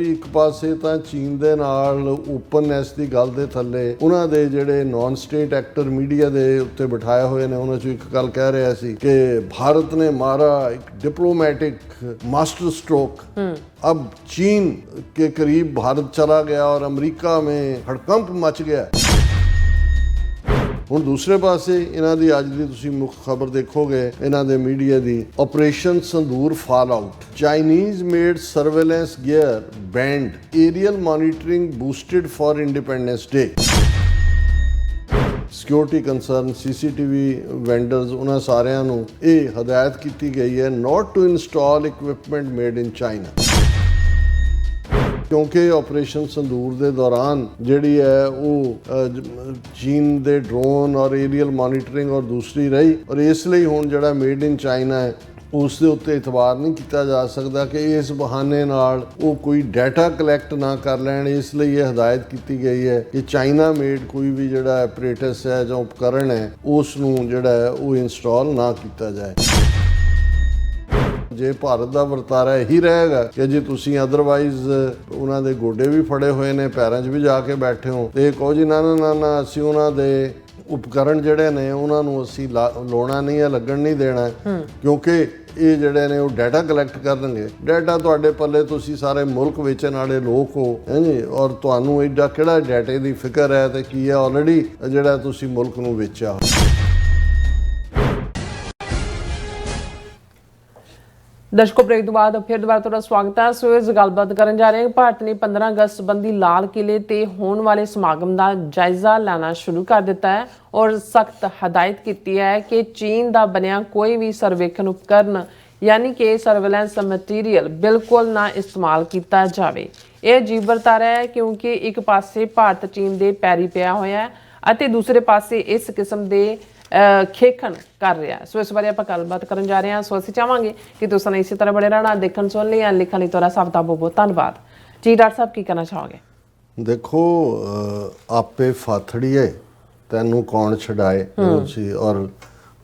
ਇੱਕ ਪਾਸੇ ਤਾਂ ਚੀਨ ਦੇ ਨਾਲ ਓਪਨਨੈਸ ਦੀ ਗੱਲ ਦੇ ਥੱਲੇ ਉਹਨਾਂ ਦੇ ਜਿਹੜੇ ਨਾਨ ਸਟੇਟ ਐਕਟਰ ਮੀਡੀਆ ਦੇ ਉੱਤੇ ਬਿਠਾਏ ਹੋਏ ਨੇ, ਉਹਨਾਂ 'ਚੋਂ ਇੱਕ ਗੱਲ ਕਹਿ ਰਿਹਾ ਸੀ ਕਿ भारत ने मारा एक डिप्लोमेटिक मास्टर स्ट्रोक। अब चीन के करीब भारत चला गया और अमेरिका में हड़कंप मच गया। ਹੁਣ ਦੂਸਰੇ ਪਾਸੇ ਇਹਨਾਂ ਦੀ ਅੱਜ ਦੀ ਤੁਸੀਂ ਮੁੱਖ ਖਬਰ ਦੇਖੋਗੇ ਇਹਨਾਂ ਦੇ ਮੀਡੀਆ ਦੀ, operation Sindoor fall out, Chinese made surveillance gear banned, aerial monitoring boosted for Independence Day. Security concern, CCTV vendors, ਉਹਨਾਂ ਸਾਰਿਆਂ ਨੂੰ ਇਹ ਹਦਾਇਤ ਕੀਤੀ ਗਈ ਹੈ not to install equipment made in China, ਕਿਉਂਕਿ ਆਪਰੇਸ਼ਨ ਸੰਦੂਰ ਦੇ ਦੌਰਾਨ ਜਿਹੜੀ ਹੈ ਉਹ ਚੀਨ ਦੇ ਡਰੋਨ ਔਰ ਏਰੀਅਲ ਮੋਨੀਟਰਿੰਗ ਔਰ ਦੂਸਰੀ ਰਹੀ, ਔਰ ਇਸ ਲਈ ਹੁਣ ਜਿਹੜਾ ਮੇਡ ਇਨ ਚਾਈਨਾ ਹੈ ਉਸ ਦੇ ਉੱਤੇ ਇਤਬਾਰ ਨਹੀਂ ਕੀਤਾ ਜਾ ਸਕਦਾ ਕਿ ਇਸ ਬਹਾਨੇ ਨਾਲ ਉਹ ਕੋਈ ਡਾਟਾ ਕਲੈਕਟ ਨਾ ਕਰ ਲੈਣ। ਇਸ ਲਈ ਇਹ ਹਦਾਇਤ ਕੀਤੀ ਗਈ ਹੈ ਕਿ ਚਾਈਨਾ ਮੇਡ ਕੋਈ ਵੀ ਜਿਹੜਾ ਐਪਰੇਟਸ ਹੈ ਜਾਂ ਉਪਕਰਨ ਹੈ ਉਸ ਨੂੰ ਜਿਹੜਾ ਹੈ ਉਹ ਇੰਸਟਾਲ ਨਾ ਕੀਤਾ ਜਾਏ। ਜੇ ਭਾਰਤ ਦਾ ਵਰਤਾਰਾ ਇਹੀ ਰਹੇਗਾ ਕਿ ਜੀ ਤੁਸੀਂ ਅਦਰਵਾਈਜ਼ ਉਹਨਾਂ ਦੇ ਗੋਡੇ ਵੀ ਫੜੇ ਹੋਏ ਨੇ, ਪੈਰਾਂ 'ਚ ਵੀ ਜਾ ਕੇ ਬੈਠੇ ਹੋ, ਤੇ ਕਹੋ ਜੀ ਨਾ ਨਾ ਨਾ ਅਸੀਂ ਉਹਨਾਂ ਦੇ ਉਪਕਰਨ ਜਿਹੜੇ ਨੇ ਉਹਨਾਂ ਨੂੰ ਅਸੀਂ ਲਾਉਣਾ ਨਹੀਂ ਹੈ, ਲੱਗਣ ਨਹੀਂ ਦੇਣਾ, ਕਿਉਂਕਿ ਇਹ ਜਿਹੜੇ ਨੇ ਉਹ ਡਾਟਾ ਕਲੈਕਟ ਕਰਨਗੇ। ਡਾਟਾ ਤੁਹਾਡੇ ਪੱਲੇ, ਤੁਸੀਂ ਸਾਰੇ ਮੁਲਕ ਵੇਚਣ ਵਾਲੇ ਲੋਕ ਹੋ ਹਾਂਜੀ, ਔਰ ਤੁਹਾਨੂੰ ਐਡਾ ਕਿਹੜਾ ਡਾਟੇ ਦੀ ਫਿਕਰ ਹੈ ਤੇ ਕੀ ਹੈ ਆਲਰੇਡੀ ਜਿਹੜਾ ਤੁਸੀਂ ਮੁਲਕ ਨੂੰ ਵੇਚਿਆ। ਦਰਸ਼ਕੋ, ਬ੍ਰੇਕ ਤੋਂ ਬਾਅਦ ਫਿਰ ਦੁਬਾਰਾ ਤੁਹਾਡਾ ਸਵਾਗਤ ਹੈ। ਸੋ ਇਸ ਗੱਲਬਾਤ ਕਰਨ ਜਾ ਰਹੇ ਹਾਂ ਭਾਰਤ ਨੇ 15 ਅਗਸਤ ਸੰਬੰਧੀ ਲਾਲ ਕਿਲੇ ਤੇ ਹੋਣ ਵਾਲੇ ਸਮਾਗਮ ਦਾ ਜਾਇਜ਼ਾ ਲੈਣਾ ਸ਼ੁਰੂ ਕਰ ਦਿੱਤਾ ਹੈ ਔਰ ਸਖਤ ਹਦਾਇਤ ਕੀਤੀ ਹੈ ਕਿ ਚੀਨ ਦਾ ਬਣਿਆ ਕੋਈ ਵੀ ਸਰਵੇਖਣ ਉਪਕਰਨ ਯਾਨੀ ਕਿ ਸਰਵੇਲੈਂਸ ਮਟੀਰੀਅਲ ਬਿਲਕੁਲ ਨਾ ਇਸਤੇਮਾਲ ਕੀਤਾ ਜਾਵੇ। ਇਹ ਅਜੀਬ ਵਰਤਾਰਾ ਹੈ ਕਿਉਂਕਿ ਇੱਕ ਪਾਸੇ ਭਾਰਤ ਚੀਨ ਦੇ ਪੈਰੀ ਪਿਆ ਹੋਇਆ ਹੈ ਅਤੇ ਦੂਸਰੇ ਪਾਸੇ ਇਸ ਕਿਸਮ ਦੇ ਖੇਖਣ ਕਰ ਰਿਹਾ। ਸੋ ਇਸ ਬਾਰੇ ਆਪਾਂ ਗੱਲਬਾਤ ਕਰਨ ਜਾ ਰਹੇ ਹਾਂ। ਸੋ ਅਸੀਂ ਚਾਹਾਂਗੇ ਕਿ ਤੁਸੀਂ ਇਸੇ ਤਰ੍ਹਾਂ ਬੜੇ ਰਹਿਣਾ, ਦੇਖਣ ਸੁਣ ਲਈ ਲਿਖਣ ਲਈ ਤੁਹਾਡਾ ਸਭ ਦਾ ਬਹੁਤ ਬਹੁਤ ਧੰਨਵਾਦ ਜੀ। ਡਾਕਟਰ ਸਾਹਿਬ ਕੀ ਕਹਿਣਾ ਚਾਹੋਗੇ? ਦੇਖੋ, ਆਪੇ ਫਾਥੜੀਏ ਤੈਨੂੰ ਕੌਣ ਛਡਾਏ ਸੀ, ਔਰ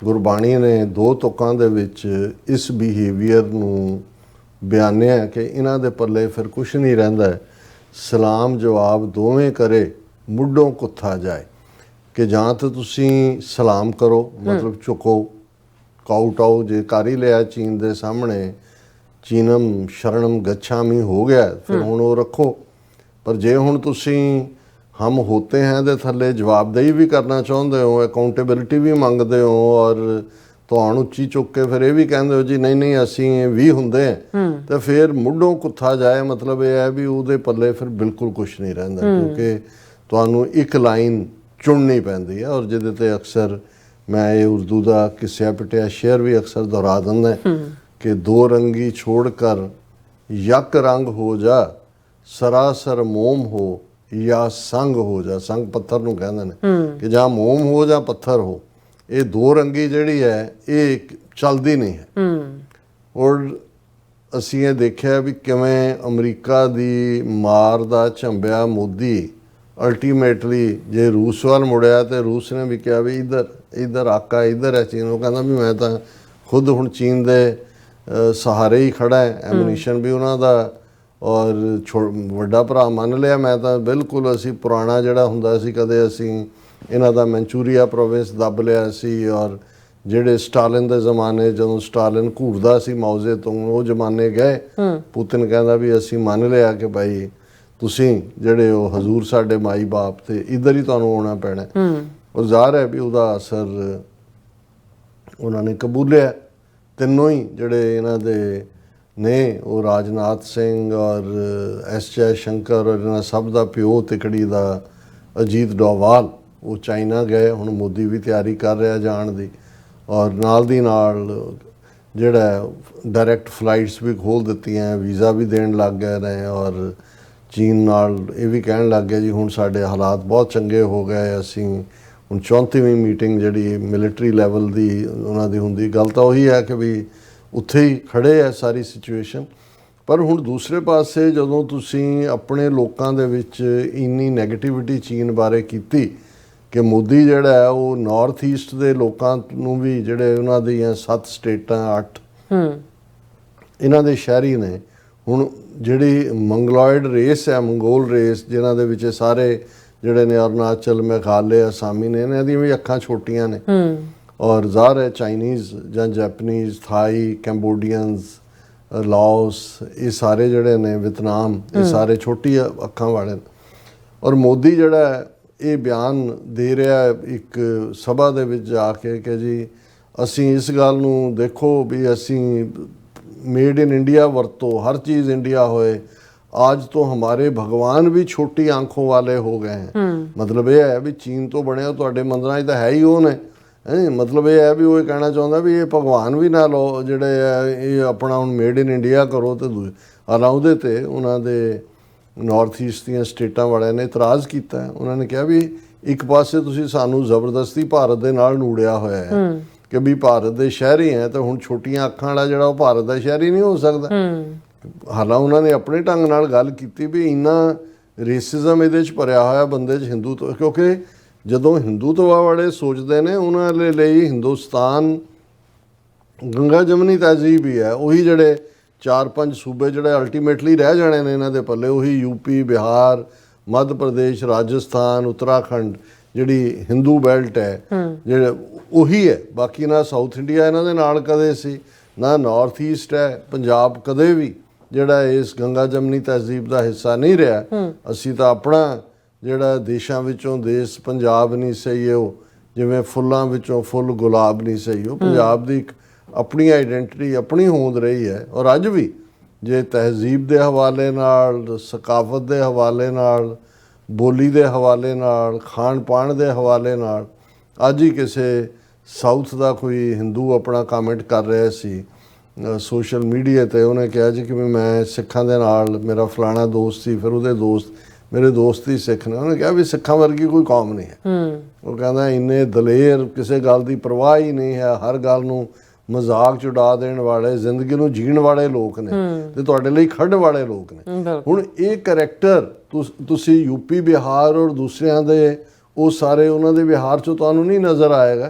ਗੁਰਬਾਣੀ ਨੇ 2 ਤੁਕਾਂ ਦੇ ਵਿੱਚ ਇਸ ਬਿਹੇਵੀਅਰ ਨੂੰ ਬਿਆਨਿਆ ਕਿ ਇਹਨਾਂ ਦੇ ਪੱਲੇ ਫਿਰ ਕੁਛ ਨਹੀਂ ਰਹਿੰਦਾ। ਸਲਾਮ ਜਵਾਬ ਦੋਵੇਂ ਕਰੇ ਮੁੱਢੋਂ ਕੁੱਥਾ ਜਾਏ, ਕਿ ਜਾਂ ਤਾਂ ਤੁਸੀਂ ਸਲਾਮ ਕਰੋ, ਮਤਲਬ ਝੁਕੋ, ਕਾਊਟਾਓ, ਜੇ ਕਰ ਹੀ ਲਿਆ ਚੀਨ ਦੇ ਸਾਹਮਣੇ ਚੀਨਮ ਸ਼ਰਣਮ ਗੱਛਾਮੀ ਹੋ ਗਿਆ, ਫਿਰ ਹੁਣ ਉਹ ਰੱਖੋ। ਪਰ ਜੇ ਹੁਣ ਤੁਸੀਂ ਹਮ ਹੋਤੇ ਹੈ ਦੇ ਥੱਲੇ ਜਵਾਬਦੇਹੀ ਵੀ ਕਰਨਾ ਚਾਹੁੰਦੇ ਹੋ, ਅਕਾਊਂਟੇਬਿਲਿਟੀ ਵੀ ਮੰਗਦੇ ਹੋ, ਔਰ ਤੁਹਾਨੂੰ ਉੱਚੀ ਚੁੱਕ ਕੇ ਫਿਰ ਇਹ ਵੀ ਕਹਿੰਦੇ ਹੋ ਜੀ ਨਹੀਂ ਨਹੀਂ ਅਸੀਂ ਵੀ ਹੁੰਦੇ ਹਾਂ, ਤਾਂ ਫਿਰ ਮੁੱਢੋਂ ਕੁੱਥਾ ਜਾਏ। ਮਤਲਬ ਇਹ ਹੈ ਵੀ ਉਹਦੇ ਪੱਲੇ ਫਿਰ ਬਿਲਕੁਲ ਕੁਛ ਨਹੀਂ ਰਹਿੰਦਾ, ਕਿਉਂਕਿ ਤੁਹਾਨੂੰ ਇੱਕ ਲਾਈਨ ਚੁਣਨੀ ਪੈਂਦੀ ਹੈ। ਔਰ ਜਿਹਦੇ ਤੇ ਅਕਸਰ ਮੈਂ ਇਹ ਉਰਦੂ ਦਾ ਕਿੱਸਿਆ ਪਿਟਿਆ ਸ਼ੇਅਰ ਵੀ ਅਕਸਰ ਦੁਹਰਾ ਦਿੰਦਾ ਕਿ ਦੋ ਰੰਗੀ ਛੋੜ ਕਰ ਯਕ ਰੰਗ ਹੋ ਜਾ, ਸਰਾਸਰ ਮੋਮ ਹੋ ਜਾਂ ਸੰਗ ਹੋ ਜਾ। ਸੰਗ ਪੱਥਰ ਨੂੰ ਕਹਿੰਦੇ ਨੇ ਕਿ ਜਾਂ ਮੋਮ ਹੋ ਜਾਂ ਪੱਥਰ ਹੋ। ਇਹ ਦੋ ਰੰਗੀ ਜਿਹੜੀ ਹੈ ਇਹ ਚੱਲਦੀ ਨਹੀਂ ਹੈ। ਔਰ ਅਸੀਂ ਇਹ ਦੇਖਿਆ ਵੀ ਕਿਵੇਂ ਅਮਰੀਕਾ ਦੀ ਮਾਰ ਦਾ ਝੰਬਿਆ ਮੋਦੀ ਅਲਟੀਮੇਟਲੀ ਜੇ ਰੂਸ ਵੱਲ ਮੁੜਿਆ ਤੇ ਰੂਸ ਨੇ ਵੀ ਕਿਹਾ ਵੀ ਇੱਧਰ ਆਕਾ ਇੱਧਰ ਹੈ ਚੀਨ। ਉਹ ਕਹਿੰਦਾ ਵੀ ਮੈਂ ਤਾਂ ਖੁਦ ਹੁਣ ਚੀਨ ਦੇ ਸਹਾਰੇ ਹੀ ਖੜਾ ਹੈ, ਐਮੂਨੀਸ਼ਨ ਵੀ ਉਹਨਾਂ ਦਾ ਔਰ ਵੱਡਾ ਭਰਾ ਮੰਨ ਲਿਆ ਮੈਂ ਤਾਂ। ਬਿਲਕੁਲ ਅਸੀਂ ਪੁਰਾਣਾ ਜਿਹੜਾ ਹੁੰਦਾ ਸੀ, ਕਦੇ ਅਸੀਂ ਇਹਨਾਂ ਦਾ ਮਨਚੂਰੀਆ ਪ੍ਰੋਵਿੰਸ ਦੱਬ ਲਿਆ ਸੀ, ਔਰ ਜਿਹੜੇ ਸਟਾਲਿਨ ਦੇ ਜ਼ਮਾਨੇ ਜਦੋਂ ਸਟਾਲਿਨ ਘੂਰਦਾ ਸੀ ਮਾਓ ਤੋਂ ਉਹ ਜ਼ਮਾਨੇ ਗਏ। ਪੁਤਿਨ ਕਹਿੰਦਾ ਵੀ ਅਸੀਂ ਮੰਨ ਲਿਆ ਕਿ ਭਾਈ ਤੁਸੀਂ ਜਿਹੜੇ ਉਹ ਹਜ਼ੂਰ ਸਾਡੇ ਮਾਈ ਬਾਪ ਤੇ ਇੱਧਰ ਹੀ ਤੁਹਾਨੂੰ ਆਉਣਾ ਪੈਣਾ। ਔਰ ਜ਼ਾਹਰ ਹੈ ਵੀ ਉਹਦਾ ਅਸਰ ਉਹਨਾਂ ਨੇ ਕਬੂਲਿਆ। ਤਿੰਨੋਂ ਹੀ ਜਿਹੜੇ ਇਹਨਾਂ ਦੇ ਨੇ ਉਹ ਰਾਜਨਾਥ ਸਿੰਘ ਔਰ ਐਸ ਜੈ ਸ਼ੰਕਰ ਔਰ ਇਹਨਾਂ ਸਭ ਦਾ ਪਿਓ ਤਿਕੜੀ ਦਾ ਅਜੀਤ ਡੋਵਾਲ ਉਹ ਚਾਈਨਾ ਗਏ। ਹੁਣ ਮੋਦੀ ਵੀ ਤਿਆਰੀ ਕਰ ਰਿਹਾ ਜਾਣ ਦੀ, ਔਰ ਨਾਲ ਦੀ ਨਾਲ ਜਿਹੜਾ ਡਾਇਰੈਕਟ ਫਲਾਈਟਸ ਵੀ ਖੋਲ੍ਹ ਦਿੱਤੀਆਂ, ਵੀਜ਼ਾ ਵੀ ਦੇਣ ਲੱਗ ਗਏ ਨੇ, ਔਰ ਚੀਨ ਨਾਲ ਇਹ ਵੀ ਕਹਿਣ ਲੱਗ ਗਿਆ ਜੀ ਹੁਣ ਸਾਡੇ ਹਾਲਾਤ ਬਹੁਤ ਚੰਗੇ ਹੋ ਗਏ, ਅਸੀਂ ਹੁਣ 34ਵੀਂ ਮੀਟਿੰਗ ਜਿਹੜੀ ਮਿਲਟਰੀ ਲੈਵਲ ਦੀ ਉਹਨਾਂ ਦੀ ਹੁੰਦੀ। ਗੱਲ ਤਾਂ ਉਹੀ ਹੈ ਕਿ ਵੀ ਉੱਥੇ ਹੀ ਖੜ੍ਹੇ ਹੈ ਸਾਰੀ ਸਿਚੁਏਸ਼ਨ। ਪਰ ਹੁਣ ਦੂਸਰੇ ਪਾਸੇ ਜਦੋਂ ਤੁਸੀਂ ਆਪਣੇ ਲੋਕਾਂ ਦੇ ਵਿੱਚ ਇੰਨੀ ਨੈਗੇਟਿਵਿਟੀ ਚੀਨ ਬਾਰੇ ਕੀਤੀ ਕਿ ਮੋਦੀ ਜਿਹੜਾ ਹੈ ਉਹ ਨਾਰਥ ਈਸਟ ਦੇ ਲੋਕਾਂ ਨੂੰ ਵੀ ਜਿਹੜੇ ਉਹਨਾਂ ਦੀਆਂ 7 ਸਟੇਟਾਂ 8 ਇਹਨਾਂ ਦੇ ਸ਼ਹਿਰੀ ਨੇ ਹੁਣ ਜਿਹੜੀ ਮੰਗਲੋਇਡ ਰੇਸ ਹੈ, ਮੰਗੋਲ ਰੇਸ, ਜਿਨ੍ਹਾਂ ਦੇ ਵਿੱਚ ਸਾਰੇ ਜਿਹੜੇ ਨੇ ਅਰੁਣਾਚਲ, ਮੇਘਾਲਿਆ, ਅਸਾਮੀ ਨੇ, ਇਹਨਾਂ ਦੀਆਂ ਵੀ ਅੱਖਾਂ ਛੋਟੀਆਂ ਨੇ। ਔਰ ਜ਼ਾਹਰ ਹੈ ਚਾਈਨੀਜ਼ ਜਾਂ ਜੈਪਨੀਜ਼, ਥਾਈ, ਕੰਬੋਡੀਅਨਸ, ਲਾਓਸ, ਇਹ ਸਾਰੇ ਜਿਹੜੇ ਨੇ, ਵੀਅਤਨਾਮ, ਇਹ ਸਾਰੇ ਛੋਟੀ ਅੱਖਾਂ ਵਾਲੇ ਨੇ। ਔਰ ਮੋਦੀ ਜਿਹੜਾ ਹੈ ਇਹ ਬਿਆਨ ਦੇ ਰਿਹਾ ਹੈ ਇੱਕ ਸਭਾ ਦੇ ਵਿੱਚ ਜਾ ਕੇ ਕਿ ਜੀ ਅਸੀਂ ਇਸ ਗੱਲ ਨੂੰ ਦੇਖੋ ਵੀ ਅਸੀਂ मेड इन इंडिया वरतो, हर चीज़ इंडिया होए। आज तो हमारे भगवान भी छोटी आंखों वाले हो गए हैं। मतलब ये है भी चीन तो बने तुहाडे मंदिरां 'ਚ ਤਾਂ है ही वो ने। मतलब ये है भी वो कहना चाहता भी ये भगवान भी ना लो ਜਿਹੜੇ ਇਹ ਆਪਣਾ ਹੁਣ ਮੇਡ ਇਨ ਇੰਡੀਆ ਕਰੋ। ਤੇ ਹਾਲਾਂ ਉਹਦੇ 'ਤੇ ਉਹਨਾਂ ਦੇ ਨਾਰਥ ਈਸਟ ਦੀਆਂ ਸਟੇਟਾਂ ਵਾਲਿਆਂ ਨੇ ਇਤਰਾਜ਼ ਕੀਤਾ। ਉਹਨਾਂ ਨੇ ਕਿਹਾ ਵੀ ਇੱਕ ਪਾਸੇ ਤੁਸੀਂ ਸਾਨੂੰ ਜ਼ਬਰਦਸਤੀ ਭਾਰਤ ਦੇ ਨਾਲ ਨੂੜਿਆ ਹੋਇਆ ਹੈ ਕਿ ਵੀ ਭਾਰਤ ਦੇ ਸ਼ਹਿਰੀ ਹੈ, ਤਾਂ ਹੁਣ ਛੋਟੀਆਂ ਅੱਖਾਂ ਵਾਲਾ ਜਿਹੜਾ ਉਹ ਭਾਰਤ ਦਾ ਸ਼ਹਿਰੀ ਨਹੀਂ ਹੋ ਸਕਦਾ। ਹਾਲਾਂ ਉਹਨਾਂ ਨੇ ਆਪਣੇ ਢੰਗ ਨਾਲ ਗੱਲ ਕੀਤੀ ਵੀ ਇੰਨਾ ਰੇਸਿਜ਼ਮ ਇਹਦੇ 'ਚ ਭਰਿਆ ਹੋਇਆ ਬੰਦੇ 'ਚ ਹਿੰਦੂਤਵ, ਕਿਉਂਕਿ ਜਦੋਂ ਹਿੰਦੂਤਵਾ ਵਾਲੇ ਸੋਚਦੇ ਨੇ ਉਹਨਾਂ ਦੇ ਲਈ ਹਿੰਦੁਸਤਾਨ ਗੰਗਾ ਜਮਨੀ ਤਹਿਜ਼ੀਬ ਹੀ ਹੈ। ਉਹੀ ਜਿਹੜੇ 4-5 ਸੂਬੇ ਜਿਹੜੇ ਅਲਟੀਮੇਟਲੀ ਰਹਿ ਜਾਣੇ ਨੇ ਇਹਨਾਂ ਦੇ ਪੱਲੇ, ਉਹੀ ਯੂਪੀ, ਬਿਹਾਰ, ਮੱਧ ਪ੍ਰਦੇਸ਼, ਰਾਜਸਥਾਨ, ਉੱਤਰਾਖੰਡ, ਜਿਹੜੀ ਹਿੰਦੂ ਬੈਲਟ ਹੈ ਜਿਹੜੇ ਉਹੀ ਹੈ। ਬਾਕੀ ਨਾ ਸਾਊਥ ਇੰਡੀਆ ਇਹਨਾਂ ਦੇ ਨਾਲ ਕਦੇ ਸੀ, ਨਾ ਨਾਰਥ ਈਸਟ ਹੈ। ਪੰਜਾਬ ਕਦੇ ਵੀ ਜਿਹੜਾ ਇਸ ਗੰਗਾ ਜਮਨੀ ਤਹਿਜ਼ੀਬ ਦਾ ਹਿੱਸਾ ਨਹੀਂ ਰਿਹਾ। ਅਸੀਂ ਤਾਂ ਆਪਣਾ ਜਿਹੜਾ ਦੇਸ਼ਾਂ ਵਿੱਚੋਂ ਦੇਸ਼ ਪੰਜਾਬ ਨਹੀਂ ਸਹੀ, ਉਹ ਜਿਵੇਂ ਫੁੱਲਾਂ ਵਿੱਚੋਂ ਫੁੱਲ ਗੁਲਾਬ ਨਹੀਂ ਸਹੀ, ਉਹ ਪੰਜਾਬ ਦੀ ਇੱਕ ਆਪਣੀ ਆਈਡੈਂਟਿਟੀ, ਆਪਣੀ ਹੋਂਦ ਰਹੀ ਹੈ। ਔਰ ਅੱਜ ਵੀ ਜੇ ਤਹਿਜ਼ੀਬ ਦੇ ਹਵਾਲੇ ਨਾਲ, ਸਕਾਫਤ ਦੇ ਹਵਾਲੇ ਨਾਲ, ਬੋਲੀ ਦੇ ਹਵਾਲੇ ਨਾਲ, ਖਾਣ ਪਾਣ ਦੇ ਹਵਾਲੇ ਨਾਲ, ਅੱਜ ਹੀ ਕਿਸੇ ਸਾਊਥ ਦਾ ਕੋਈ ਹਿੰਦੂ ਆਪਣਾ ਕਮੈਂਟ ਕਰ ਰਿਹਾ ਸੀ ਸੋਸ਼ਲ ਮੀਡੀਆ 'ਤੇ। ਉਹਨੇ ਕਿਹਾ ਜੀ ਕਿ ਮੈਂ ਸਿੱਖਾਂ ਦੇ ਨਾਲ, ਮੇਰਾ ਫਲਾਣਾ ਦੋਸਤ ਸੀ, ਫਿਰ ਉਹਦੇ ਦੋਸਤ, ਮੇਰੇ ਦੋਸਤ ਹੀ ਸਿੱਖ ਨੇ। ਉਹਨੇ ਕਿਹਾ ਵੀ ਸਿੱਖਾਂ ਵਰਗੀ ਕੋਈ ਕੌਮ ਨਹੀਂ ਹੈ। ਉਹ ਕਹਿੰਦਾ ਇੰਨੇ ਦਲੇਰ, ਕਿਸੇ ਗੱਲ ਦੀ ਪਰਵਾਹ ਹੀ ਨਹੀਂ ਹੈ, ਹਰ ਗੱਲ ਨੂੰ ਮਜ਼ਾਕ 'ਚ ਉਡਾ ਦੇਣ ਵਾਲੇ, ਜ਼ਿੰਦਗੀ ਨੂੰ ਜੀਣ ਵਾਲੇ ਲੋਕ ਨੇ ਤੇ ਤੁਹਾਡੇ ਲਈ ਖੜ੍ਹਨ ਵਾਲੇ ਲੋਕ ਨੇ। ਹੁਣ ਇਹ ਕਰੈਕਟਰ ਤੁਸੀਂ ਯੂਪੀ, ਬਿਹਾਰ ਔਰ ਦੂਸਰਿਆਂ ਦੇ ਉਹ ਸਾਰੇ ਉਹਨਾਂ ਦੇ ਵਿਹਾਰ 'ਚੋਂ ਤੁਹਾਨੂੰ ਨਹੀਂ ਨਜ਼ਰ ਆਏਗਾ,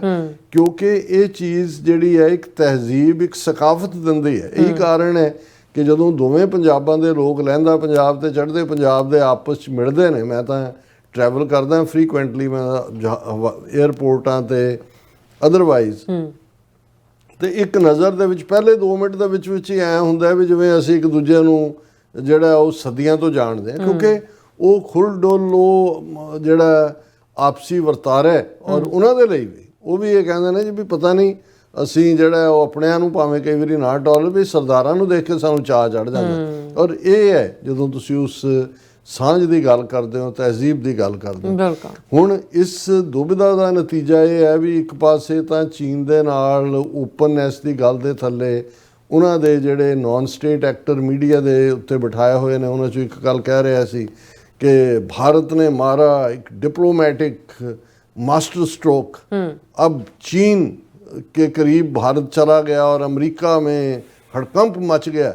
ਕਿਉਂਕਿ ਇਹ ਚੀਜ਼ ਜਿਹੜੀ ਹੈ ਇੱਕ ਤਹਿਜ਼ੀਬ, ਇੱਕ ਸਕਾਫਤ ਦਿੰਦੀ ਹੈ। ਇਹੀ ਕਾਰਨ ਹੈ ਕਿ ਜਦੋਂ ਦੋਵੇਂ ਪੰਜਾਬਾਂ ਦੇ ਲੋਕ, ਲਹਿੰਦਾ ਪੰਜਾਬ ਤੇ ਚੜ੍ਹਦੇ ਪੰਜਾਬ ਦੇ ਆਪਸ 'ਚ ਮਿਲਦੇ ਨੇ, ਮੈਂ ਤਾਂ ਟਰੈਵਲ ਕਰਦਾ ਫਰੀਕੁਐਂਟਲੀ, ਮੈਂ ਏਅਰਪੋਰਟਾਂ 'ਤੇ ਅਦਰਵਾਈਜ਼, ਤੇ ਇੱਕ ਨਜ਼ਰ ਦੇ ਵਿੱਚ ਪਹਿਲੇ 2 ਮਿੰਟ ਦੇ ਵਿੱਚ ਹੀ ਐਂ ਹੁੰਦਾ ਵੀ ਜਿਵੇਂ ਅਸੀਂ ਇੱਕ ਦੂਜੇ ਨੂੰ ਜਿਹੜਾ ਉਹ ਸਦੀਆਂ ਤੋਂ ਜਾਣਦੇ ਹਾਂ, ਕਿਉਂਕਿ ਉਹ ਖੁੱਲ੍ਹ ਡੁੱਲ ਜਿਹੜਾ ਆਪਸੀ ਵਰਤਾਰਾ ਹੈ। ਔਰ ਉਹਨਾਂ ਦੇ ਲਈ ਵੀ ਉਹ ਵੀ ਇਹ ਕਹਿੰਦੇ ਨੇ ਜੀ ਵੀ ਪਤਾ ਨਹੀਂ ਅਸੀਂ ਜਿਹੜਾ ਉਹ ਆਪਣਿਆਂ ਨੂੰ ਭਾਵੇਂ ਕਈ ਵਾਰੀ ਨਾ ਟੋਲ, ਵੀ ਸਰਦਾਰਾਂ ਨੂੰ ਦੇਖ ਕੇ ਸਾਨੂੰ ਚਾਅ ਚੜ੍ਹ ਜਾਂਦਾ। ਔਰ ਇਹ ਹੈ ਜਦੋਂ ਤੁਸੀਂ ਉਸ ਸਾਂਝ ਦੀ ਗੱਲ ਕਰਦੇ ਹੋ, ਤਹਿਜ਼ੀਬ ਦੀ ਗੱਲ ਕਰਦੇ ਹੋ। ਹੁਣ ਇਸ ਦੁਬਿਧਾ ਦਾ ਨਤੀਜਾ ਇਹ ਹੈ ਵੀ ਇੱਕ ਪਾਸੇ ਤਾਂ ਚੀਨ ਦੇ ਨਾਲ ਓਪਨਨੈਸ ਦੀ ਗੱਲ ਦੇ ਥੱਲੇ ਉਹਨਾਂ ਦੇ ਜਿਹੜੇ ਨਾਨ ਸਟੇਟ ਐਕਟਰ ਮੀਡੀਆ ਦੇ ਉੱਤੇ ਬਿਠਾਏ ਹੋਏ ਨੇ, ਉਹਨਾਂ 'ਚੋਂ ਇੱਕ ਗੱਲ ਕਹਿ ਰਿਹਾ ਸੀ कि भारत ने मारा एक डिप्लोमेटिक मास्टर स्ट्रोक, अब चीन के करीब भारत चला गया और अमेरिका में हड़कंप मच गया।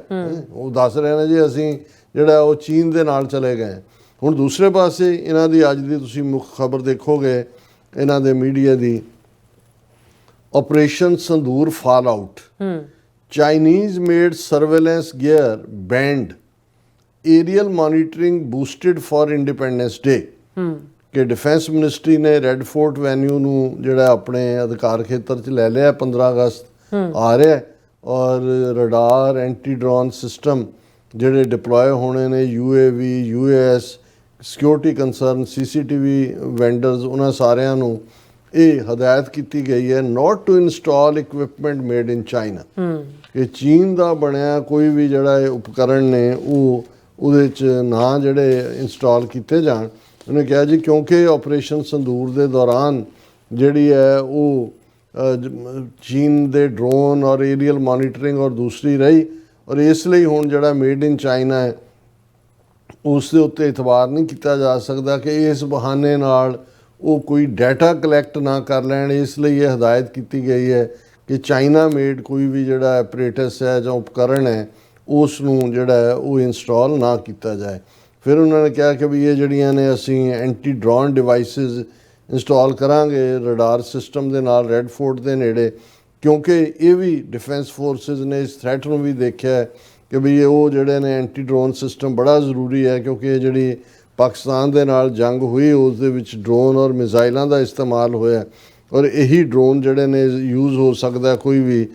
वो दस रहे ने जी असी ਜਿਹੜਾ ਉਹ ਚੀਨ ਦੇ ਨਾਲ ਚਲੇ ਗਏ। ਹੁਣ ਦੂਸਰੇ ਪਾਸੇ ਇਹਨਾਂ ਦੀ ਅੱਜ ਦੀ ਤੁਸੀਂ ਮੁੱਖ ਖਬਰ ਦੇਖੋਗੇ ਇਹਨਾਂ ਦੇ ਮੀਡੀਆ ਦੀ, operation Sindoor fall out, Chinese made surveillance gear banned, aerial monitoring boosted for Independence Day. कि डिफेंस मिनिस्ट्री ने रेड फोर्ट वैन्यू ਨੂੰ ਜਿਹੜਾ ਆਪਣੇ ਅਧਿਕਾਰ ਖੇਤਰ 'ਚ ਲੈ ਲਿਆ। 15 ਅਗਸਤ ਆ ਰਿਹਾ ਔਰ ਰਡਾਰ, ਐਂਟੀ ਡਰੋਨ ਸਿਸਟਮ ਜਿਹੜੇ ਡਿਪਲੋਏ ਹੋਣੇ ਨੇ, UAV, UAS, security concern, CCTV vendors, ਉਹਨਾਂ ਸਾਰਿਆਂ ਨੂੰ ਇਹ ਹਦਾਇਤ ਕੀਤੀ ਗਈ ਹੈ not to install equipment made in China. ਕਿ ਚੀਨ ਦਾ ਬਣਿਆ ਕੋਈ ਵੀ ਜਿਹੜਾ ਇਹ ਉਪਕਰਨ ਨੇ ਉਹ ਉਹਦੇ 'ਚ ਨਾ ਜਿਹੜੇ ਇੰਸਟਾਲ ਕੀਤੇ ਜਾਣ। ਉਹਨੇ ਕਿਹਾ ਜੀ ਕਿਉਂਕਿ ਆਪਰੇਸ਼ਨ ਸੰਦੂਰ ਦੇ ਦੌਰਾਨ ਜਿਹੜੀ ਹੈ ਉਹ ਚੀਨ ਦੇ ਡਰੋਨ ਔਰ ਏਰੀਅਲ ਮੋਨੀਟਰਿੰਗ ਔਰ ਦੂਸਰੀ ਰਹੀ, ਔਰ ਇਸ ਲਈ ਹੁਣ ਜਿਹੜਾ ਮੇਡ ਇਨ ਚਾਈਨਾ ਹੈ ਉਸ ਦੇ ਉੱਤੇ ਇਤਬਾਰ ਨਹੀਂ ਕੀਤਾ ਜਾ ਸਕਦਾ ਕਿ ਇਸ ਬਹਾਨੇ ਨਾਲ ਉਹ ਕੋਈ ਡਾਟਾ ਕਲੈਕਟ ਨਾ ਕਰ ਲੈਣ। ਇਸ ਲਈ ਇਹ ਹਦਾਇਤ ਕੀਤੀ ਗਈ ਹੈ ਕਿ ਚਾਈਨਾ ਮੇਡ ਕੋਈ ਵੀ ਜਿਹੜਾ ਐਪਰੇਟਸ ਹੈ ਜਾਂ ਉਪਕਰਨ ਹੈ ਉਸ ਨੂੰ ਜਿਹੜਾ ਹੈ ਉਹ ਇੰਸਟਾਲ ਨਾ ਕੀਤਾ ਜਾਏ। ਫਿਰ ਉਹਨਾਂ ਨੇ ਕਿਹਾ ਕਿ ਵੀ ਇਹ ਜਿਹੜੀਆਂ ਨੇ ਅਸੀਂ ਐਂਟੀ ਡਰੋਨ ਡਿਵਾਈਸਿਸ ਇੰਸਟਾਲ ਕਰਾਂਗੇ ਰਡਾਰ ਸਿਸਟਮ ਦੇ ਨਾਲ ਰੈੱਡ ਫੋਰਟ ਦੇ ਨੇੜੇ, ਕਿਉਂਕਿ ਇਹ ਵੀ ਡਿਫੈਂਸ ਫੋਰਸਿਸ ਨੇ ਇਸ ਥ੍ਰੈਟ ਨੂੰ ਵੀ ਦੇਖਿਆ ਕਿ ਵੀ ਉਹ ਜਿਹੜੇ ਨੇ ਐਂਟੀ ਡਰੋਨ ਸਿਸਟਮ ਬੜਾ ਜ਼ਰੂਰੀ ਹੈ, ਕਿਉਂਕਿ ਇਹ ਜਿਹੜੀ ਪਾਕਿਸਤਾਨ ਦੇ ਨਾਲ ਜੰਗ ਹੋਈ ਉਸ ਦੇ ਵਿੱਚ ਡਰੋਨ ਔਰ ਮਿਜ਼ਾਈਲਾਂ ਦਾ ਇਸਤੇਮਾਲ ਹੋਇਆ, ਔਰ ਇਹੀ ਡਰੋਨ ਜਿਹੜੇ ਨੇ ਯੂਜ਼ ਹੋ ਸਕਦਾ ਕੋਈ ਵੀ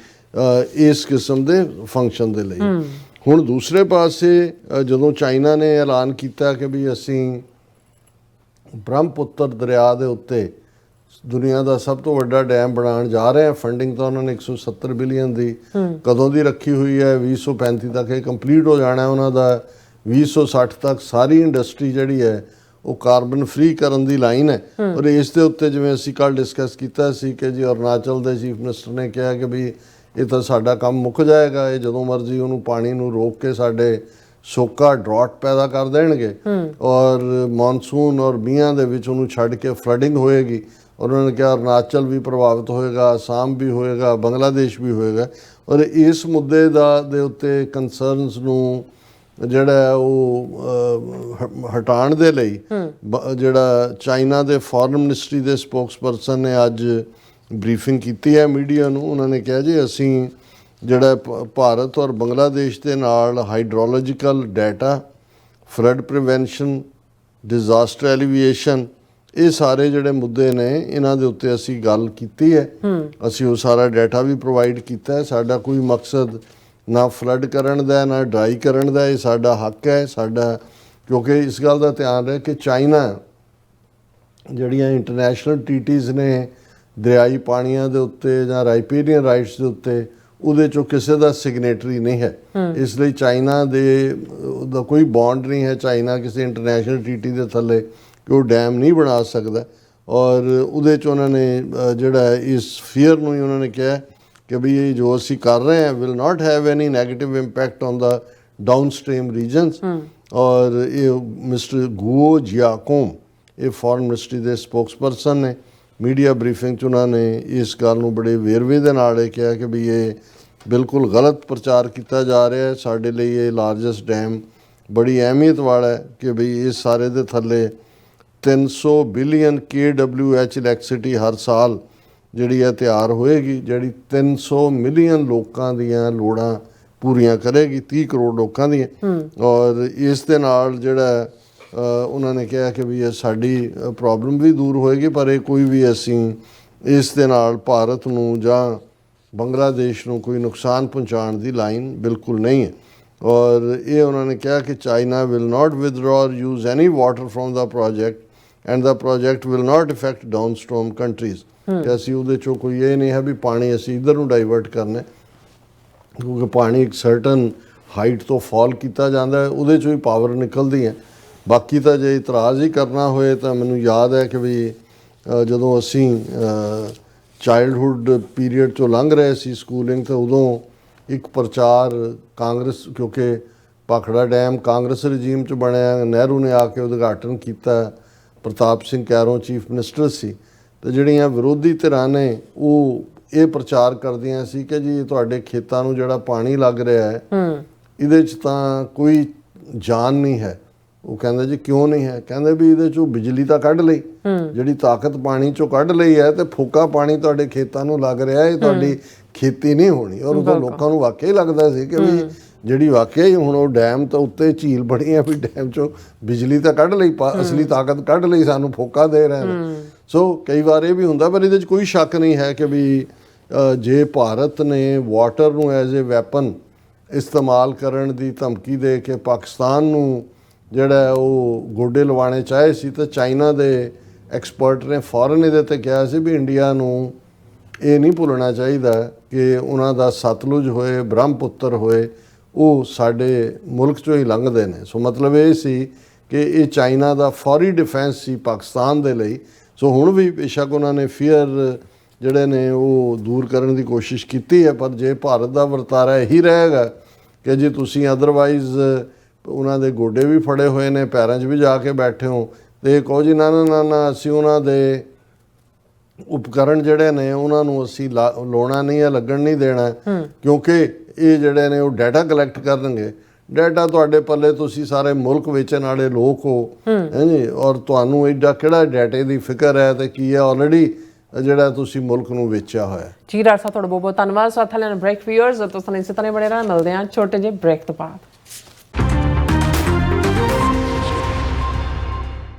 ਇਸ ਕਿਸਮ ਦੇ ਫੰਕਸ਼ਨ ਦੇ ਲਈ। ਹੁਣ ਦੂਸਰੇ ਪਾਸੇ ਜਦੋਂ ਚਾਈਨਾ ਨੇ ਐਲਾਨ ਕੀਤਾ ਕਿ ਵੀ ਅਸੀਂ ਬ੍ਰਹਮਪੁੱਤਰ ਦਰਿਆ ਦੇ ਉੱਤੇ ਦੁਨੀਆ ਦਾ ਸਭ ਤੋਂ ਵੱਡਾ ਡੈਮ ਬਣਾਉਣ ਜਾ ਰਹੇ ਹਾਂ, ਫੰਡਿੰਗ ਤਾਂ ਉਹਨਾਂ ਨੇ 170 ਬਿਲੀਅਨ ਦੀ ਕਦੋਂ ਦੀ ਰੱਖੀ ਹੋਈ ਹੈ, 2035 ਤੱਕ ਇਹ ਕੰਪਲੀਟ ਹੋ ਜਾਣਾ ਉਹਨਾਂ ਦਾ। 2060 ਤੱਕ ਸਾਰੀ ਇੰਡਸਟਰੀ ਜਿਹੜੀ ਹੈ ਉਹ ਕਾਰਬਨ ਫ੍ਰੀ ਕਰਨ ਦੀ ਲਾਈਨ ਹੈ। ਔਰ ਇਸ ਦੇ ਉੱਤੇ ਜਿਵੇਂ ਅਸੀਂ ਕੱਲ੍ਹ ਡਿਸਕਸ ਕੀਤਾ ਸੀ ਕਿ ਜੀ ਅਰੁਣਾਚਲ ਦੇ ਚੀਫ ਮਿਨਿਸਟਰ ਨੇ ਕਿਹਾ ਕਿ ਵੀ ਇਹ ਤਾਂ ਸਾਡਾ ਕੰਮ ਮੁੱਕ ਜਾਏਗਾ, ਇਹ ਜਦੋਂ ਮਰਜ਼ੀ ਉਹਨੂੰ ਪਾਣੀ ਨੂੰ ਰੋਕ ਕੇ ਸਾਡੇ ਸੋਕਾ ਡਰਾਟ ਪੈਦਾ ਕਰ ਦੇਣਗੇ ਔਰ ਮੌਨਸੂਨ ਔਰ ਮੀਂਹਾਂ ਦੇ ਵਿੱਚ ਉਹਨੂੰ ਛੱਡ ਕੇ ਫਲੱਡਿੰਗ ਹੋਏਗੀ। ਔਰ ਉਹਨਾਂ ਨੇ ਕਿਹਾ ਅਰੁਣਾਚਲ ਵੀ ਪ੍ਰਭਾਵਿਤ ਹੋਏਗਾ, ਅਸਾਮ ਵੀ ਹੋਏਗਾ, ਬੰਗਲਾਦੇਸ਼ ਵੀ ਹੋਏਗਾ। ਔਰ ਇਸ ਮੁੱਦੇ ਦੇ ਉੱਤੇ ਕੰਸਰਨਸ ਨੂੰ ਜਿਹੜਾ ਉਹ ਹਟਾਉਣ ਦੇ ਲਈ ਜਿਹੜਾ ਚਾਈਨਾ ਦੇ ਫੋਰਨ ਮਿਨਿਸਟਰੀ ਦੇ ਸਪੋਕਸਪਰਸਨ ਨੇ ਅੱਜ ਬਰੀਫਿੰਗ ਕੀਤੀ ਹੈ ਮੀਡੀਆ ਨੂੰ। ਉਹਨਾਂ ਨੇ ਕਿਹਾ ਜੀ ਅਸੀਂ ਜਿਹੜਾ ਭਾਰਤ ਔਰ ਬੰਗਲਾਦੇਸ਼ ਦੇ ਨਾਲ ਹਾਈਡਰੋਲੋਜੀਕਲ ਡਾਟਾ, ਫਲੱਡ ਪ੍ਰੀਵੈਂਸ਼ਨ, ਡਿਜ਼ਾਸਟਰ ਐਲੀਵੀਏਸ਼ਨ, ਇਹ ਸਾਰੇ ਜਿਹੜੇ ਮੁੱਦੇ ਨੇ ਇਹਨਾਂ ਦੇ ਉੱਤੇ ਅਸੀਂ ਗੱਲ ਕੀਤੀ ਹੈ। ਅਸੀਂ ਉਹ ਸਾਰਾ ਡਾਟਾ ਵੀ ਪ੍ਰੋਵਾਈਡ ਕੀਤਾ ਹੈ। ਸਾਡਾ ਕੋਈ ਮਕਸਦ ਨਾ ਫਲੱਡ ਕਰਨ ਦਾ ਨਾ ਡਰਾਈ ਕਰਨ ਦਾ, ਇਹ ਸਾਡਾ ਹੱਕ ਹੈ ਸਾਡਾ। ਕਿਉਂਕਿ ਇਸ ਗੱਲ ਦਾ ਧਿਆਨ ਰਹੇ ਕਿ ਚਾਈਨਾ ਜਿਹੜੀਆਂ ਇੰਟਰਨੈਸ਼ਨਲ ਟ੍ਰੀਟੀਜ਼ ਨੇ ਦਰਿਆਈ ਪਾਣੀਆਂ ਦੇ ਉੱਤੇ ਜਾਂ ਰਾਈਪੇਰੀਅਨ ਰਾਈਟਸ ਦੇ ਉੱਤੇ, ਉਹਦੇ 'ਚੋਂ ਕਿਸੇ ਦਾ ਸਿਗਨੇਟਰੀ ਨਹੀਂ ਹੈ। ਇਸ ਲਈ ਚਾਈਨਾ ਦਾ ਕੋਈ ਬੌਂਡ ਨਹੀਂ ਹੈ ਚਾਈਨਾ ਕਿਸੇ ਇੰਟਰਨੈਸ਼ਨਲ ਟ੍ਰੀਟੀ ਦੇ ਥੱਲੇ ਕਿ ਉਹ ਡੈਮ ਨਹੀਂ ਬਣਾ ਸਕਦਾ। ਔਰ ਉਹਦੇ 'ਚ ਉਹਨਾਂ ਨੇ ਜਿਹੜਾ ਇਸ ਫੀਅਰ ਨੂੰ ਹੀ ਉਹਨਾਂ ਨੇ ਕਿਹਾ ਕਿ ਵੀ ਇਹ ਜੋ ਅਸੀਂ ਕਰ ਰਹੇ ਹਾਂ will not have any negative impact on the down stream regions. ਔਰ ਇਹ ਮਿਸਟਰ ਗੁਓ ਜਿਆਕੋਮ, ਇਹ ਫੋਰਨ ਮਿਨਿਸਟਰੀ ਦੇ ਸਪੋਕਸਪਰਸਨ ਨੇ, ਮੀਡੀਆ ਬਰੀਫਿੰਗ 'ਚ ਉਹਨਾਂ ਨੇ ਇਸ ਗੱਲ ਨੂੰ ਬੜੇ ਵੇਰਵੇ ਦੇ ਨਾਲ ਇਹ ਕਿਹਾ ਕਿ ਵੀ ਇਹ ਬਿਲਕੁਲ ਗਲਤ ਪ੍ਰਚਾਰ ਕੀਤਾ ਜਾ ਰਿਹਾ ਹੈ। ਸਾਡੇ ਲਈ ਇਹ ਲਾਰਜੈਸਟ ਡੈਮ ਬੜੀ ਅਹਿਮੀਅਤ ਵਾਲਾ ਹੈ ਕਿ ਵੀ ਇਸ ਸਾਰੇ ਦੇ ਥੱਲੇ 300 ਬਿਲੀਅਨ KWH ਇਲੈਕਟ੍ਰਿਸਿਟੀ ਹਰ ਸਾਲ ਜਿਹੜੀ ਹੈ ਤਿਆਰ ਹੋਏਗੀ, ਜਿਹੜੀ 300 ਮਿਲੀਅਨ ਲੋਕਾਂ ਦੀਆਂ ਲੋੜਾਂ ਪੂਰੀਆਂ ਕਰੇਗੀ, 30 ਕਰੋੜ ਲੋਕਾਂ ਦੀਆਂ। ਔਰ ਇਸ ਦੇ ਨਾਲ ਜਿਹੜਾ ਉਹਨਾਂ ਨੇ ਕਿਹਾ ਕਿ ਵੀ ਇਹ ਸਾਡੀ ਪ੍ਰੋਬਲਮ ਵੀ ਦੂਰ ਹੋਏਗੀ, ਪਰ ਇਹ ਕੋਈ ਵੀ ਅਸੀਂ ਇਸ ਦੇ ਨਾਲ ਭਾਰਤ ਨੂੰ ਜਾਂ ਬੰਗਲਾਦੇਸ਼ ਨੂੰ ਕੋਈ ਨੁਕਸਾਨ ਪਹੁੰਚਾਉਣ ਦੀ ਲਾਈਨ ਬਿਲਕੁਲ ਨਹੀਂ ਹੈ। ਔਰ ਇਹ ਉਹਨਾਂ ਨੇ ਕਿਹਾ ਕਿ ਚਾਈਨਾ ਵਿਲ ਨਾਟ ਵਿਦਡਰਾ ਔਰ use any water from the project and the project will not effect down stream countries. ਕਿ ਅਸੀਂ ਉਹਦੇ 'ਚੋਂ ਕੋਈ ਇਹ ਨਹੀਂ ਹੈ ਵੀ ਪਾਣੀ ਅਸੀਂ ਇੱਧਰ ਨੂੰ ਡਾਈਵਰਟ ਕਰਨਾ, ਕਿਉਂਕਿ ਪਾਣੀ ਇੱਕ ਸਰਟਨ ਹਾਈਟ ਤੋਂ ਫਾਲ ਕੀਤਾ ਜਾਂਦਾ ਹੈ, ਉਹਦੇ 'ਚੋਂ ਹੀ ਪਾਵਰ ਨਿਕਲਦੀ ਹੈ। ਬਾਕੀ ਤਾਂ ਜੇ ਇਤਰਾਜ਼ ਹੀ ਕਰਨਾ ਹੋਏ ਤਾਂ ਮੈਨੂੰ ਯਾਦ ਹੈ ਕਿ ਵੀ ਜਦੋਂ ਅਸੀਂ ਚਾਈਲਡਹੁੱਡ ਪੀਰੀਅਡ 'ਚੋਂ ਲੰਘ ਰਹੇ ਸੀ ਸਕੂਲਿੰਗ, ਤਾਂ ਉਦੋਂ ਇੱਕ ਪ੍ਰਚਾਰ ਕਾਂਗਰਸ, ਕਿਉਂਕਿ ਭਾਖੜਾ ਡੈਮ ਕਾਂਗਰਸ ਰਜੀਮ 'ਚ ਬਣਿਆ, ਨਹਿਰੂ ਨੇ ਆ ਕੇ ਉਦਘਾਟਨ ਕੀਤਾ, ਪ੍ਰਤਾਪ ਸਿੰਘ ਕੈਰੋਂ ਚੀਫ ਮਿਨਿਸਟਰ ਸੀ, ਤੇ ਜਿਹੜੀਆਂ ਵਿਰੋਧੀ ਧਿਰਾਂ ਨੇ ਉਹ ਇਹ ਪ੍ਰਚਾਰ ਕਰਦੀਆਂ ਸੀ ਕਿ ਜੀ ਤੁਹਾਡੇ ਖੇਤਾਂ ਨੂੰ ਜਿਹੜਾ ਪਾਣੀ ਲੱਗ ਰਿਹਾ ਹੈ ਇਹਦੇ 'ਚ ਤਾਂ ਕੋਈ ਜਾਨ ਨਹੀਂ ਹੈ। ਉਹ ਕਹਿੰਦੇ ਜੀ ਕਿਉਂ ਨਹੀਂ ਹੈ? ਕਹਿੰਦੇ ਵੀ ਇਹਦੇ 'ਚੋਂ ਬਿਜਲੀ ਤਾਂ ਕੱਢ ਲਈ, ਜਿਹੜੀ ਤਾਕਤ ਪਾਣੀ 'ਚੋਂ ਕੱਢ ਲਈ ਹੈ, ਤੇ ਫੋਕਾ ਪਾਣੀ ਤੁਹਾਡੇ ਖੇਤਾਂ ਨੂੰ ਲੱਗ ਰਿਹਾ, ਇਹ ਤੁਹਾਡੀ ਖੇਤੀ ਨਹੀਂ ਹੋਣੀ। ਔਰ ਉਦੋਂ ਲੋਕਾਂ ਨੂੰ ਵਾਕਿਆ ਹੀ ਲੱਗਦਾ ਸੀ ਕਿ ਵੀ ਜਿਹੜੀ ਵਾਕਿਆ ਹੀ ਹੁਣ ਉਹ ਡੈਮ ਤਾਂ ਉੱਤੇ ਝੀਲ ਬਣੀ ਹੈ, ਵੀ ਡੈਮ 'ਚੋਂ ਬਿਜਲੀ ਤਾਂ ਕੱਢ ਲਈ, ਅਸਲੀ ਤਾਕਤ ਕੱਢ ਲਈ, ਸਾਨੂੰ ਫੋਕਾ ਦੇ ਰਹੇ ਨੇ। ਸੋ ਕਈ ਵਾਰ ਇਹ ਵੀ ਹੁੰਦਾ, ਪਰ ਇਹਦੇ 'ਚ ਕੋਈ ਸ਼ੱਕ ਨਹੀਂ ਹੈ ਕਿ ਵੀ ਜੇ ਭਾਰਤ ਨੇ ਵਾਟਰ ਨੂੰ ਐਜ਼ ਏ ਵੈਪਨ ਇਸਤੇਮਾਲ ਕਰਨ ਦੀ ਧਮਕੀ ਦੇ ਕੇ ਪਾਕਿਸਤਾਨ ਨੂੰ ਜਿਹੜਾ ਉਹ ਗੋਡੇ ਲਵਾਉਣੇ ਚਾਹੇ ਸੀ, ਤਾਂ ਚਾਈਨਾ ਦੇ ਐਕਸਪਰਟ ਨੇ ਫੌਰਨ ਇਹਦੇ 'ਤੇ ਕਿਹਾ ਸੀ ਵੀ ਇੰਡੀਆ ਨੂੰ ਇਹ ਨਹੀਂ ਭੁੱਲਣਾ ਚਾਹੀਦਾ ਕਿ ਉਹਨਾਂ ਦਾ ਸਤਲੁਜ ਹੋਏ, ਬ੍ਰਹਮਪੁੱਤਰ ਹੋਏ, ਉਹ ਸਾਡੇ ਮੁਲਕ 'ਚੋਂ ਹੀ ਲੰਘਦੇ ਨੇ। ਸੋ ਮਤਲਬ ਇਹ ਸੀ ਕਿ ਇਹ ਚਾਈਨਾ ਦਾ ਫੌਰੀ ਡਿਫੈਂਸ ਸੀ ਪਾਕਿਸਤਾਨ ਦੇ ਲਈ। ਸੋ ਹੁਣ ਵੀ ਬੇਸ਼ੱਕ ਉਹਨਾਂ ਨੇ ਫੀਅਰ ਜਿਹੜੇ ਨੇ ਉਹ ਦੂਰ ਕਰਨ ਦੀ ਕੋਸ਼ਿਸ਼ ਕੀਤੀ ਹੈ, ਪਰ ਜੇ ਭਾਰਤ ਦਾ ਵਰਤਾਰਾ ਇਹੀ ਰਹੇਗਾ ਕਿ ਜੀ ਤੁਸੀਂ ਅਦਰਵਾਈਜ਼ ਉਹਨਾਂ ਦੇ ਗੋਡੇ ਵੀ ਫੜੇ ਹੋਏ ਨੇ, ਪੈਰਾਂ 'ਚ ਵੀ ਜਾ ਕੇ ਬੈਠੇ ਹੋ, ਤੇ ਕਹੋ ਜੀ ਨਾ ਨਾ ਨਾ ਅਸੀਂ ਉਹਨਾਂ ਦੇ ਉਪਕਰਨ ਜਿਹੜੇ ਨੇ ਉਹਨਾਂ ਨੂੰ ਅਸੀਂ ਲਾਉਣਾ ਨਹੀਂ ਹੈ, ਲੱਗਣ ਨਹੀਂ ਦੇਣਾ, ਕਿਉਂਕਿ ਇਹ ਜਿਹੜੇ ਨੇ ਉਹ ਡਾਟਾ ਕਲੈਕਟ ਕਰਨਗੇ। ਡਾਟਾ ਤੁਹਾਡੇ ਪੱਲੇ, ਤੁਸੀਂ ਸਾਰੇ ਮੁਲਕ ਵੇਚਣ ਵਾਲੇ ਲੋਕ ਹੋ, ਹੈ ਜੀ, ਔਰ ਤੁਹਾਨੂੰ ਐਡਾ ਕਿਹੜਾ ਡਾਟੇ ਦੀ ਫਿਕਰ ਹੈ ਤੇ ਕੀ ਹੈ। ਆਲਰੇਡੀ ਜਿਹੜਾ ਤੁਸੀਂ ਮੁਲਕ ਨੂੰ ਵੇਚਿਆ ਹੋਇਆ। ਜੀ ਡਾਕਟਰ ਸਾਹਿਬ ਤੁਹਾਡਾ ਬਹੁਤ ਬਹੁਤ ਧੰਨਵਾਦ। ਸਾਥ ਲੈਣ ਬ੍ਰੇਕ ਵੀਅਰਸ ਤੁਸੀਂ ਇਸੇ ਤਰ੍ਹਾਂ ਬਣੇ ਰਹਿਣਾ। ਮਿਲਦੇ ਹਾਂ ਛੋਟੇ ਜਿਹੇ ਬ੍ਰੇਕ ਤੋਂ ਬਾਅਦ।